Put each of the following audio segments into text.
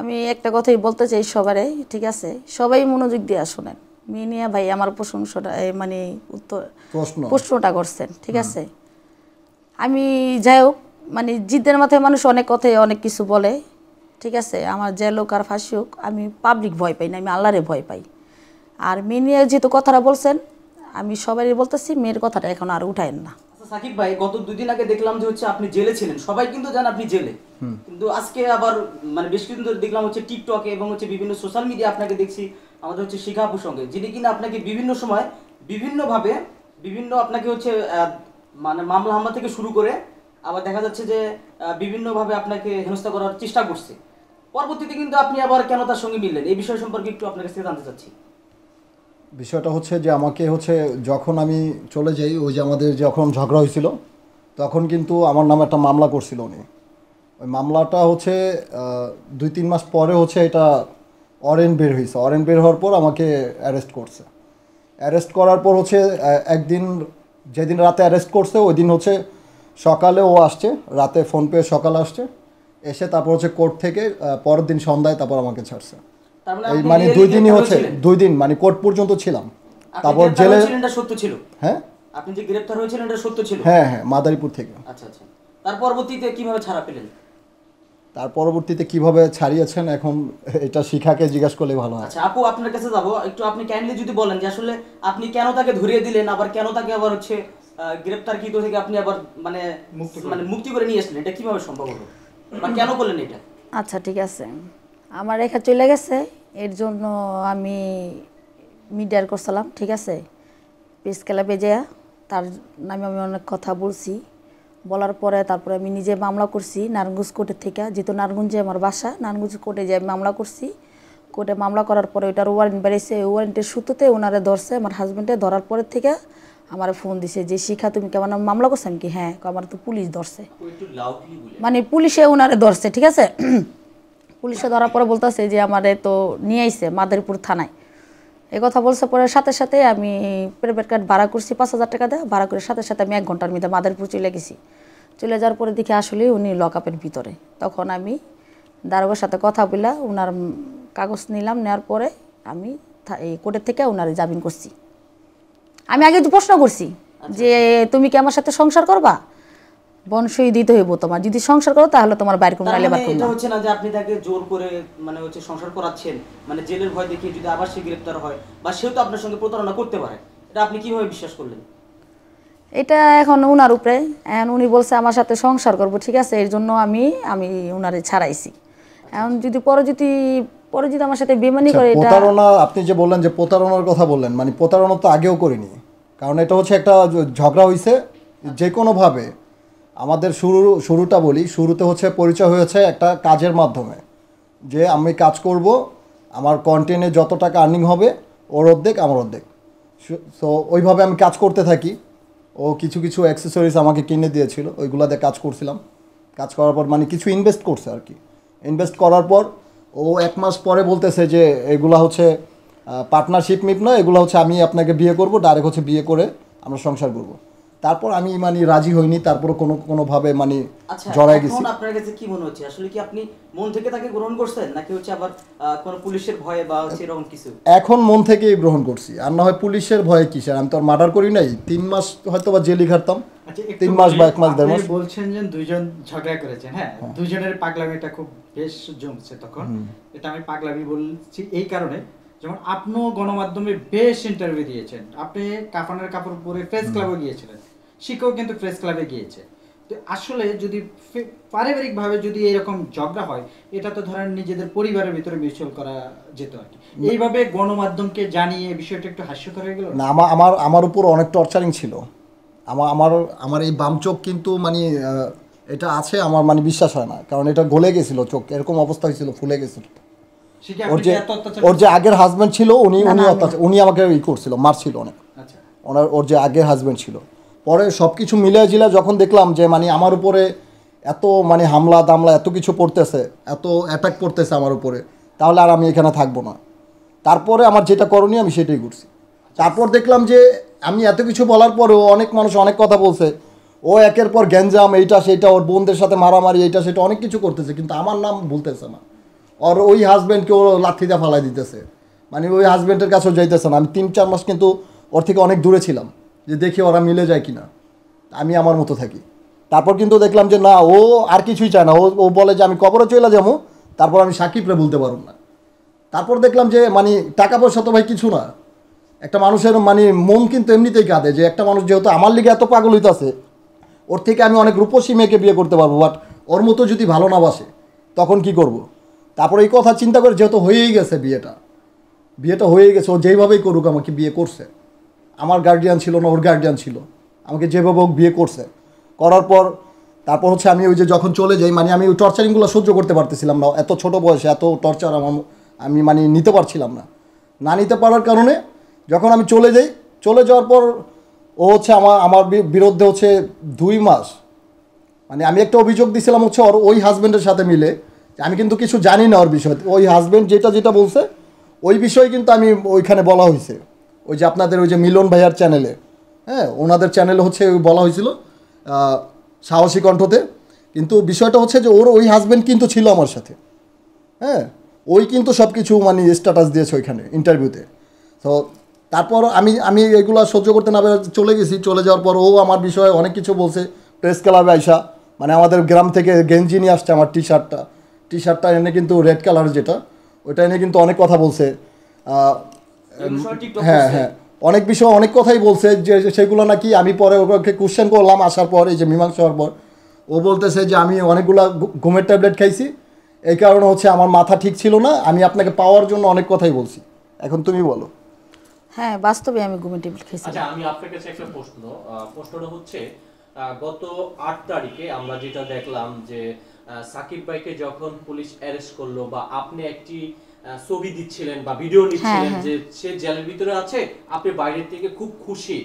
আমি একটা কথাই বলতে চাই সবারে, ঠিক আছে? সবাই মনোযোগ দিয়ে শুনেন। মিনিয়া ভাই আমার প্রশংসাটা মানে প্রশ্নটা করছেন, ঠিক আছে? আমি যাই হোক, মানে জিদ্দের মাথায় মানুষ অনেক কথাই অনেক কিছু বলে, ঠিক আছে? আমার যে লোক আর ফাঁসি হোক, আমি পাবলিক ভয় পাই না, আমি আল্লাহরে ভয় পাই। আর মিনিয়া যেহেতু কথাটা বলছেন, আমি সবারই বলতেছি মেয়ের কথাটা এখন আর উঠায়েন না। সাকিব ভাই, গত 2 দিন আগে দেখলাম যে হচ্ছে আপনি জেলে ছিলেন, সবাই কিন্তু জানেন আপনি জেলে, কিন্তু আজকে আবার মানে বেশ কিছুদিন ধরে দেখলাম হচ্ছে টিকটকে এবং হচ্ছে বিভিন্ন সোশ্যাল মিডিয়া আপনাকে দেখছি আমাদের হচ্ছে শিখা আপুর সঙ্গে, যিনি কিনা আপনাকে বিভিন্ন সময় বিভিন্নভাবে আপনাকে হচ্ছে মানে মামলা হামলা থেকে শুরু করে আবার দেখা যাচ্ছে যে বিভিন্নভাবে আপনাকে হেনস্থা করার চেষ্টা করছে। পরবর্তীতে কিন্তু আপনি আবার কেন তার সঙ্গে মিললেন, এই বিষয় সম্পর্কে একটু আপনার কাছ থেকে জানতে চাচ্ছি। বিষয়টা হচ্ছে যে আমাকে হচ্ছে যখন আমি চলে যাই, ওই যে আমাদের যখন ঝগড়া হয়েছিল তখন কিন্তু আমার নামে একটা মামলা করছিল উনি। ওই মামলাটা হচ্ছে 2-3 মাস পরে হচ্ছে এটা অরেন্ট বের হয়েছে। অরেন্ট বের হওয়ার পর আমাকে অ্যারেস্ট করছে। অ্যারেস্ট করার পর হচ্ছে একদিন, যেদিন রাতে অ্যারেস্ট করছে ওই দিন হচ্ছে সকালে ও আসছে, রাতে ফোন পেয়ে সকালে আসছে, এসে তারপর হচ্ছে কোর্ট থেকে পরের দিন সন্ধ্যায় তারপর আমাকে ছাড়ছে। এই মানে 2 দিনই হচ্ছে, 2 দিন মানে কোর্ট পর্যন্ত ছিলাম। তারপর জেলে সত্য ছিল? হ্যাঁ, আপনি যে গ্রেফতার হয়েছিলেন এটা সত্য ছিল? হ্যাঁ হ্যাঁ, মাদারীপুর থেকে। আচ্ছা আচ্ছা, তার পরবর্তীতে কিভাবে ছাড়া পেলেন? তার পরবর্তীতে কিভাবে ছাড়িয়েছেন এখন এটা শিখাকে জিজ্ঞাসা করলে ভালো হয়। আচ্ছা আপু, আপনার কাছে যাব একটু, আপনি কাইন্ডলি যদি বলেন যে আসলে আপনি কেন তাকে ধরিয়ে দিলেন, আবার কেন তাকে আবার হচ্ছে গ্রেফতারকৃত থেকে আপনি আবার মানে মুক্তি করে নিয়ে আসলেন, এটা কিভাবে সম্ভব হলো বা কেন করলেন এটা? আচ্ছা ঠিক আছে, আমার রেখা চলে গেছে, এর জন্য আমি মিডিয়ার করছিলাম, ঠিক আছে? প্রেস ক্লাবে যেয়া তার নামে আমি অনেক কথা বলছি, বলার পরে তারপরে আমি নিজে মামলা করছি নারায়ণগঞ্জ কোর্টের থেকে, যেহেতু নারায়ণগঞ্জে আমার বাসা, নারায়ণগঞ্জ কোর্টে যে মামলা করছি। কোর্টে মামলা করার পরে ওইটার ওয়ারেন্ট বেরিয়েছে, ওই ওয়ারেন্টের সূত্রতে ওনারে ধরছে, আমার হাজব্যান্ডে ধরার পরের থেকে আমার ফোন দিছে যে শিখা তুমি কেমন মামলা করছো? আমি কি হ্যাঁ, আমার তো পুলিশ ধরছে, মানে পুলিশে ওনারে ধরছে, ঠিক আছে? পুলিশে ধরার পরে বলতেছে যে আমারে তো নিয়ে আইছে মাদারীপুর থানায়, এই কথা বলছে। পরে সাথে সাথে আমি প্রাইভেট কার ভাড়া করছি 5,000 টাকা দেয়, ভাড়া করে সাথে সাথে আমি 1 ঘন্টার মধ্যে মাদারীপুর চলে গেছি। চলে যাওয়ার পরে দেখি আসলে উনি লকআপের ভিতরে। তখন আমি দারোগার সাথে কথা বললাম, ওনার কাগজ নিলাম, নেওয়ার পরে আমি এই কোর্টের থেকে ওনারে জামিন করছি। আমি আগে প্রশ্ন করছি যে তুমি কি আমার সাথে সংসার করবা? বনসই দিতে হইব তোমার, যদি সংসার করো তাহলে তোমার বাইরে কোনো নাইলে বার করব। এটা হচ্ছে না যে আপনি তাকে জোর করে মানে হচ্ছে সংসার করাচ্ছেন, মানে জেলের ভয় দেখিয়ে যদি আবার সে গ্রেফতার হয় বা সেও তো আপনার সঙ্গে প্রতারণা করতে পারে, এটা আপনি কিভাবে বিশ্বাস করলেন? এটা এখন উনার উপরে, এখন উনি বলছে আমার সাথে সংসার করব, ঠিক আছে? এর জন্য আমি উনারে ছাড়াইছি। এখন যদি পরে যদি আমার সাথে বেমানি করে, এটা প্রতারণা আপনি যে বললেন যে প্রতারণার কথা বললেন, মানে প্রতারণা তো আগেও করিনি, কারণ এটা হচ্ছে একটা ঝগড়া হয়েছে যে কোনোভাবে। আমাদের শুরুটা বলি, শুরুতে হচ্ছে পরিচয় হয়েছে একটা কাজের মাধ্যমে, যে আমি কাজ করব, আমার কন্টেন্টে যত টাকা আর্নিং হবে ওর অর্ধেক আমার অর্ধেক। সো ওইভাবে আমি কাজ করতে থাকি। ও কিছু কিছু অ্যাক্সেসরিজ আমাকে কিনে দিয়েছিল, ওইগুলোতে কাজ করছিলাম। কাজ করার পর মানে কিছু ইনভেস্ট করছে আর কি। ইনভেস্ট করার পর ও 1 মাস পরে বলতেছে যে এগুলা হচ্ছে পার্টনারশিপ মিট নয়, এগুলো হচ্ছে আমি আপনাকে বিয়ে করব, ডাইরেক্ট হচ্ছে বিয়ে করে আমরা সংসার করব। তারপর আমি মানে রাজি হইনি, তারপর কোনোভাবে মানে জড়াই গেছি। এখন আপনার কাছে কি মনে হচ্ছে, আসলে কি আপনি মন থেকে তাকে গ্রহণ করছেন নাকি হচ্ছে আবার কোন পুলিশের ভয়ে বা হচ্ছে এরকম কিছু? এখন মন থেকেই গ্রহণ করছি, আর না হয় পুলিশের ভয়ে কিসের, আমি তো আর মার্ডার করি নাই। 3 মাস হয়তো বা জেলই খাটতাম, 3 মাস বা 1 মাস 1.5 মাস। বলছেন যে দুইজন ঝগড়া করেছেন, হ্যাঁ, দুইজনের পাগলামিটা খুব বেশ জমছে তখন। এটা আমি পাগলামি বলছি এই কারণে, যেমন আপনিও গণমাধ্যমে বেশ ইন্টারভিউ দিয়েছেন, আপনি কাফনের কাপড় পরে প্রেস ক্লাবে গিয়েছিলেন, শিখাও কিন্তু প্রেস ক্লাবে গিয়েছে। তো আসলে যদি পারিবারিকভাবে যদি এরকম ঝগড়া হয়, এটা তো ধরেন নিজেদের পরিবারের ভিতরে মিউচুয়াল করা যেত আর কি। এইভাবে গণমাধ্যমকে জানিয়ে বিষয়টা একটু হাস্যকর হয়ে গেল না। আমার উপর অনেক টর্চারিং ছিল। আমার এই বাম চোখ কিন্তু মানে এটা আছে, আমার মানে বিশ্বাস হয় না, কারণ এটা গলে গেছিল চোখ, এরকম অবস্থা হয়েছিল, ফুলে গেছিল। ওর যে আগের হাজবেন্ড ছিল উনি আমাকে করছিল, মারছিল অনেক। ওর যে আগের হাজবেন্ড ছিল, পরে সব কিছু মিলে জিলে যখন দেখলাম যে মানে আমার উপরে এত মানে হামলা দামলা এত কিছু পড়তেছে, এত অ্যাটাক করতেছে আমার উপরে, তাহলে আর আমি এখানে থাকবো না। তারপরে আমার যেটা করণীয় আমি সেটাই করছি। তারপর দেখলাম যে আমি এত কিছু বলার পরেও অনেক মানুষ অনেক কথা বলছে, ও একের পর গ্যাঞ্জাম এইটা সেইটা, ওর বোনদের সাথে মারামারি এইটা সেটা অনেক কিছু করতেছে, কিন্তু আমার নাম ভুলতেছে না। ওর ওই হাজব্যান্ডকে ও লাথিতে ফালাই দিতেছে, মানে ওই হাজব্যান্ডের কাছেও যাইতেছে না। আমি 3-4 মাস কিন্তু ওর থেকে অনেক দূরে ছিলাম, যে দেখি ওরা মিলে যায় কিনা, আমি আমার মতো থাকি। তারপর কিন্তু দেখলাম যে না, ও আর কিছুই চায় না। ও বলে যে আমি কবরে চলে যাবো, তারপর আমি সাকিবরে বলতে পারব না। তারপর দেখলাম যে মানে টাকা পয়সা তো ভাই কিছু না, একটা মানুষের মানে মন কিন্তু এমনিতেই কাঁদে, যে একটা মানুষ যেহেতু আমার লিগে এত পাগল হইতাছে, ওর থেকে আমি অনেক রূপসী মেয়েকে বিয়ে করতে পারবো, বাট ওর মতো যদি ভালো না বাসে তখন কি করব। তারপর এই কথা চিন্তা করে, যেহেতু হয়েই গেছে বিয়েটা হয়েই গেছে, ও যেইভাবেই করুক আমাকে বিয়ে করছে। আমার গার্ডিয়ান ছিল না, ওর গার্ডিয়ান ছিল, আমাকে যেভাবে হোক বিয়ে করছে। করার পর তারপর হচ্ছে আমি ওই যে যখন চলে যাই, মানে আমি ওই টর্চারিংগুলো সহ্য করতে পারতেছিলাম না, এত ছোট বয়সে এত টর্চার আমি মানে নিতে পারছিলাম না। না নিতে পারার কারণে যখন আমি চলে যাওয়ার পর ও হচ্ছে আমার বিরুদ্ধে হচ্ছে 2 মাস, মানে আমি একটা অভিযোগ দিয়েছিলাম হচ্ছে ওই হাজব্যান্ডের সাথে মিলে, আমি কিন্তু কিছু জানি না ওর বিষয়ে। ওই হাজব্যান্ড যেটা বলছে ওই বিষয়ে কিন্তু আমি ওইখানে বলা হয়েছে, ওই যে আপনাদের ওই যে মিলন ভাইয়ার চ্যানেলে, হ্যাঁ ওনাদের চ্যানেলে হচ্ছে বলা হয়েছিল সাহসী কণ্ঠতে। কিন্তু বিষয়টা হচ্ছে যে ওর ওই হাজব্যান্ড কিন্তু ছিল আমার সাথে, হ্যাঁ ওই কিন্তু সব কিছু মানে স্ট্যাটাস দিয়েছে ওইখানে ইন্টারভিউতে। তো তারপর আমি এগুলো সহ্য করতে না পেরে চলে গেছি। চলে যাওয়ার পর ও আমার বিষয়ে অনেক কিছু বলছে। প্রেস ক্লাবে আইসা, মানে আমাদের গ্রাম থেকে গেঞ্জি নিয়ে আসছে, আমার টি শার্টটা এনে কিন্তু রেড কালার যেটা, ওইটা এনে কিন্তু অনেক কথা বলছে। হ্যাঁ অনেক বিষয় অনেক কথাই বলছে, যে সেগুলো নাকি আমি পরে ওকে কোশ্চেন করলাম আসার পর, এই যে মীমাংসা হওয়ার পর ও বলতেছে যে আমি অনেকগুলা ঘুমের ট্যাবলেট খাইছি, এই কারণে হচ্ছে আমার মাথা ঠিক ছিল না, আমি আপনাকে পাওয়ার জন্য অনেক কথাই বলছি। এখন তুমি বলো। হ্যাঁ বাস্তবে আমি ঘুমের টেবিল খেয়েছি। আচ্ছা, আমি আপনার কাছে একটা প্রশ্নটা হচ্ছে গত 8 তারিখে আমরা যেটা দেখলাম যে সাকিব ভাইকে যখন পুলিশ অ্যারেস্ট করলো, বা আপনি একটি ছবি দিচ্ছিলেন বা ভিডিও নিচ্ছিলেন যে সে জেলের ভিতরে আছে, আপনি বাইরের থেকে খুব খুশি,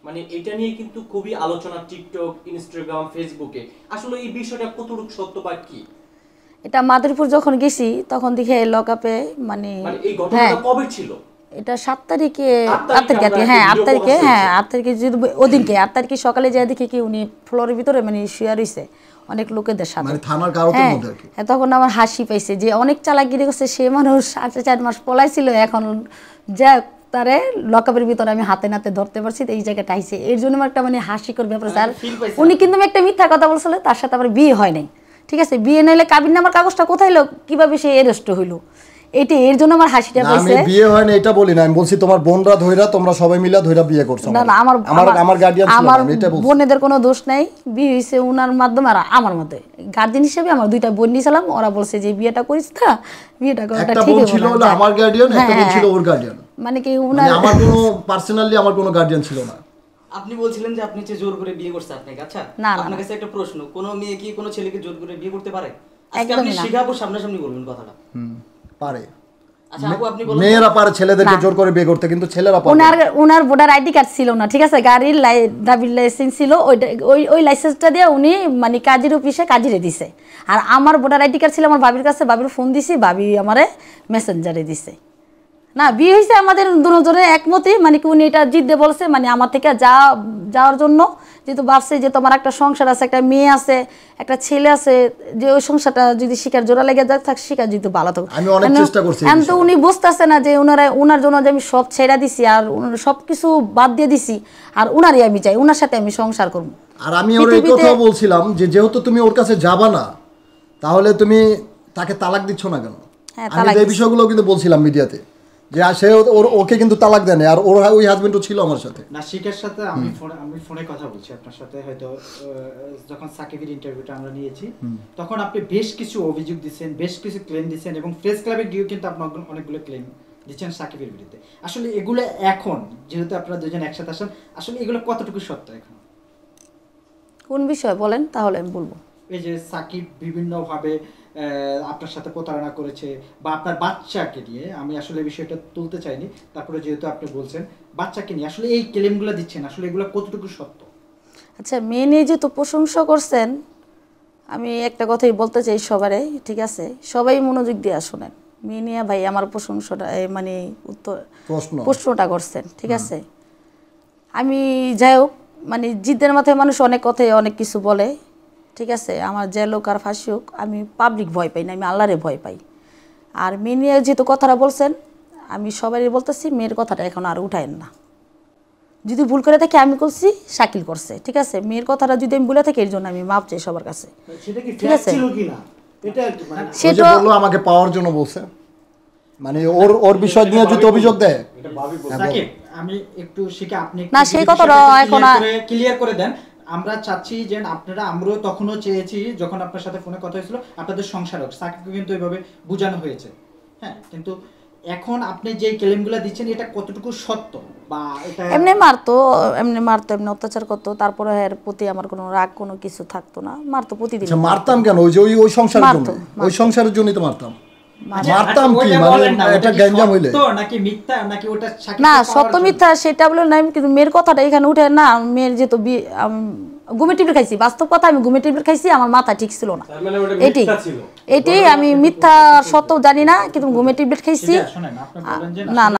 মানে এটা নিয়ে কিন্তু খুবই আলোচনা টিকটক, ইনস্টাগ্রাম, ফেসবুকে। আসলে এই বিষয়টা কতটুকু সত্য বা কি? এটা মাদারীপুর যখন গেছি তখন দেখে লকআপে মানে এই ঘটনাটা কবে ছিল? এটা 7 তারিখে 8 তারিখে হ্যাঁ 8 তারিখে হ্যাঁ 8 তারিখে যদি ওদিনকে 8 তারিখে সকালে যা দেখি কি উনি ফ্লোরের ভিতরে মানে শুয়ে রইছে অনেক লোকেদের সাথে, মানে থানার কারোতের মধ্যে আর কি। হ্যাঁ তখন আমার হাসি পাইছে যে অনেক চালাকিরি করছে সে মানুষ 4 মাস পলাইছিল, এখন যা তারে লকআপের ভিতরে আমি হাতে নাতে ধরতে পারছি, এই জায়গাটা আইছে। এর জন্য আমার একটা মানে হাসিকর ব্যাপার। আর উনি কিন্তু একটা মিথ্যা কথা বলছিল, তার সাথে আমার বিয়ে হয় নাই, ঠিক আছে, বিয়ে নাইলে কাবিন নামার কাগজটা কোথায় এলো, কিভাবে সে অ্যারেস্ট হইলো, এইটা এর জন্য আমার হাসিটা পাইছে। আমি বিয়ে হয় না এটা বলি না, আমি বলছি তোমার বোনরা ধইরা তোমরা সবাই মিলে ধইরা বিয়ে করছো। না না আমার গার্ডিয়ান ছিল, আমার আমি এটা বলছি। বোনেদের কোনো দোষ নাই, বিয়ে হইছে উনার মাধ্যমে আর আমার মধ্যে। গার্ডিয়ান হিসেবে আমার 2টা বোন নিয়েছিলাম, ওরা বলছে যে বিয়েটা করিস না, বিয়েটা করাটা একটা ঠিক বোন হবে ছিল না। হলো আমার গার্ডিয়ান, একটা বোন ছিল ওর গার্ডিয়ান, মানে কি মানে উনার আমার কোনো পার্সোনালি আমার কোনো গার্ডিয়ান ছিল না। আপনি বলছিলেন যে আপনি যে জোর করে বিয়ে করছে আপনাকে। আচ্ছা, না, না, আপনার কাছে একটা প্রশ্ন, কোনো মেয়ে কি কোনো ছেলেকে জোর করে বিয়ে করতে পারে? আজকে একদমই আপনি না। শিখাবো সামনাসামনি বলবেন কথাটা। পারে, আচ্ছা আপু আপনি বলুন। মেয়েরা পারে ছেলেদেরকে জোর করে বিয়ে করতে, কিন্তু ছেলেরা পারে না। উনার ভোটার আইডি কার্ড ছিল না, ঠিক আছে, গাড়ির ড্রাইভিং লাইসেন্স ছিল, ওই লাইসেন্সটা দিয়ে উনি মানে কাজের অফিসে কাজিরে দিছে। আর আমার ভোটার আইডি কার্ড ছিল আমার ভাবির কাছে, ভাবির ফোন দিছি, ভাবি আমারে মেসেঞ্জারে দিছে। না বিয়ে হয়েছে আমাদের দুজনের একমতই, মানে কি উনি এটা জিদ্দে বলছে, মানে আমার থেকে যাওয়ার জন্য, যেহেতু ভাবছে যে তোমার একটা সংসার আছে, একটা মেয়ে আছে, একটা ছেলে আছে, যে ওই সংসারটা যদি শিকার জোড়া লেগে যাক থাক, শিকার যদি ভালো থাকুক। আমি অনেক চেষ্টা করছি এই এখন তো বিষয়ে। উনি বুঝতেছে না যে উনার জন্য যে আমি সব ছেড়া দিছি আর সব কিছু বাদ দিয়ে দিছি, আর উনারই আমি চাই, উনার সাথে আমি সংসার করব। আর আমি ওর এই কথাও বলছিলাম যে যেহেতু তুমি ওর কাছে যাবা না, তাহলে তুমি তাকে তালাক দিচ্ছ না কেন? হ্যাঁ, আমি এই বিষয়গুলো কিন্তু বলছিলাম মিডিয়াতে, যে সে ওকে কিন্তু তালাক দেয়, আর ওর ওই হাজবেন্ডও ছিল আমার সাথে। নাসিকার সাথে আমি ফোনে কথা বলছি আপনার সাথে, হয়তো যখন সাকিবের ইন্টারভিউটা আমরা নিয়েছি তখন আপনি বেশ কিছু অভিযোগ দিচ্ছেন, বেশ কিছু ক্লেম দিচ্ছেন, এবং প্রেস ক্লাবে গিয়েও কিন্তু আপনি অনেকগুলো ক্লেম দিচ্ছেন সাকিবের বিরুদ্ধে। আসলে এগুলো এখন যেহেতু আপনারা দুজন একসাথে আসেন, আসলে এগুলো কতটুকু সত্য এখন? কোন বিষয় বলেন তাহলে আমি বলবো। এই যে সাকিব বিভিন্নভাবে আপনার সাথে প্রতারণা করেছে, বা আপনার বাচ্চাকে নিয়ে, আমি আসলে বিষয়টা তুলতে চাইনি, তারপরে যেহেতু আপনি বলছেন বাচ্চাকে নিয়ে, আসলে এই ক্লেমগুলো দিচ্ছেন, আসলে এগুলো কতটুকু সত্য? আচ্ছা, মেয়ে নিয়ে যেহেতু প্রশংসা করছেন, আমি একটা কথাই বলতে চাই সবারে, ঠিক আছে, সবাই মনোযোগ দিয়ে শোনেন। মেয়ে নিয়ে ভাই আমার প্রশংসাটা মানে প্রশ্নটা করছেন, ঠিক আছে। আমি যাই হোক, মানে জিদের মাথায় মানুষ অনেক কথাই অনেক কিছু বলে, ঠিক আছে, আমার যে লোক আর ফাঁসি হোক, আমি পাবলিক ভয় পাই না, আমি আল্লাহরে ভয় পাই। আর মেয়ে নিয়ে যেহেতু কথাটা বলছেন, আমি সবারই বলতেছি মেয়ের কথাটা এখন আর উঠায়েন না। যদি ভুল করে থাকি আমি করছি, শাকিল করছে, ঠিক আছে। মেয়ের কথাটা যদি আমি বলে থাকি এর জন্য আমি মাপ চাই সবার কাছে, সেটা কি ঠিক আছে। ছিল কিনা এটা একটু মানে ওই যে সেটা বললো আমাকে পাওয়ার জন্য বলছে, মানে ওর ওর বিষয় নিয়ে যদি অভিযোগ দেয়। সাকিব, আমি একটু শিখে আপনি না, সেই কথাটা এখন ক্লিয়ার করে দেন। আমরা চাচ্ছি যে আপনারা, আমরাও তখনও চেয়েছি যখন আপনার সাথে ফোনে কথা হয়েছিল, আপনাদের সংসার হোক। সাকিবকে কিন্তু এইভাবে বোঝানো হয়েছে, হ্যাঁ। কিন্তু এখন আপনি যে ক্লেমগুলো দিচ্ছেন এটা কতটুকু সত্য, বা এটা এমনি মারতো, এমনি অত্যাচার করতো, তারপরে এর প্রতি আমার কোনো রাগ কোনো কিছু থাকতো না, মারতো প্রতিদিন। আচ্ছা, মারতাম কেন? ওই যে ওই সংসারের জন্য, মারতো। ওই সংসারের জন্যই তো মারতাম। আচ্ছা, মারতাম কি ওইটা মানে বলেন না, এটা ওটা কি গ্যাঞ্জাম হইলে? সত্য নাকি মিথ্যা, নাকি ওটা সাকিবকে না, পাওয়ার সত্য জন্য? মিথ্যা সেটা বলে নাই, কিন্তু মেয়ের কথাটা এখানে উঠে না। মেয়ের যেহেতু ঘুমে টিপে খাইছি, বাস্তব কথা, আমি ঘুমে টিপে খাইছি, আমার মাথা ঠিক ছিল না। তার মানে ওটা এটাই মিথ্যা ছিল। এটাই আমি মিথ্যা সত্য জানি না, কিন্তু ঘুমে টিপে খাইছি। সেটা শোনেন, আপনি বলেন যে না, না।